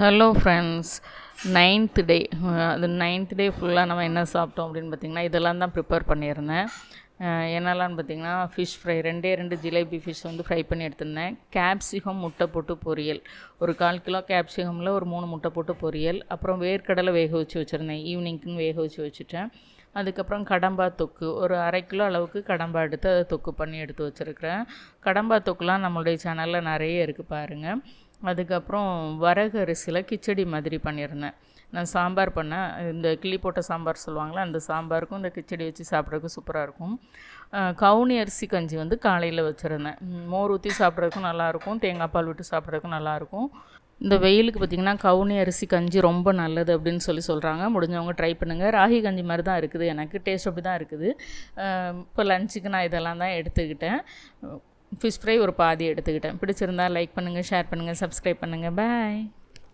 Hello friends, 9th டே. அது 9th டே ஃபுல்லாக நம்ம என்ன சாப்பிட்டோம் அப்படின்னு பார்த்திங்கன்னா, இதெல்லாம் தான் ப்ரிப்பேர் பண்ணியிருந்தேன். என்னெல்லாம்னு பார்த்திங்கன்னா, ஃபிஷ் ஃப்ரை 2 ஜிலேபி ஃபிஷ் வந்து ஃப்ரை பண்ணி எடுத்திருந்தேன். கேப்சிகம் முட்டை போட்டு பொரியல், ஒரு 1/4 கிலோ கேப்சிகமில் ஒரு 3 முட்டை போட்டு பொரியல். அப்புறம் வேர்க்கடலை வேக வச்சு வச்சுருந்தேன், ஈவினிங்க்குன்னு வேக வச்சு வச்சுட்டேன். அதுக்கப்புறம் கடம்பா தொக்கு, ஒரு 1/2 கிலோ அளவுக்கு கடம்பா எடுத்து அதை தொக்கு பண்ணி எடுத்து வச்சுருக்கிறேன். கடம்பா தொக்குலாம் நம்மளுடைய சேனலில் நிறைய இருக்குது பாருங்கள். அதுக்கப்புறம் வரகு அரிசியில் கிச்சடி மாதிரி பண்ணியிருந்தேன். நான் சாம்பார் பண்ணேன், இந்த கிள்ளி போட்ட சாம்பார் சொல்லுவாங்களே, அந்த சாம்பாருக்கும் இந்த கிச்சடி வச்சு சாப்பிட்றதுக்கு சூப்பராக இருக்கும். கவுனி அரிசி கஞ்சி வந்து காலையில் வச்சுருந்தேன். மோர் ஊற்றி சாப்பிட்றதுக்கும் நல்லாயிருக்கும், தேங்காய் பால் விட்டு சாப்பிட்றதுக்கும் நல்லாயிருக்கும். இந்த வெயிலுக்கு பார்த்திங்கன்னா கவுனி அரிசி கஞ்சி ரொம்ப நல்லது அப்படின்னு சொல்கிறாங்க. முடிஞ்சவங்க ட்ரை பண்ணுங்கள். ராகி கஞ்சி மாதிரி தான் இருக்குது, எனக்கு டேஸ்ட் அப்படி தான் இருக்குது. இப்போ லஞ்சுக்கு நான் இதெல்லாம் தான் எடுத்துக்கிட்டேன். ஃபிஷ் ஃப்ரை ஒரு பாதி எடுத்துக்கிட்டேன். பிடிச்சிருந்தா லைக் பண்ணுங்கள், ஷேர் பண்ணுங்கள், சப்ஸ்கிரைப் பண்ணுங்கள். பாய்.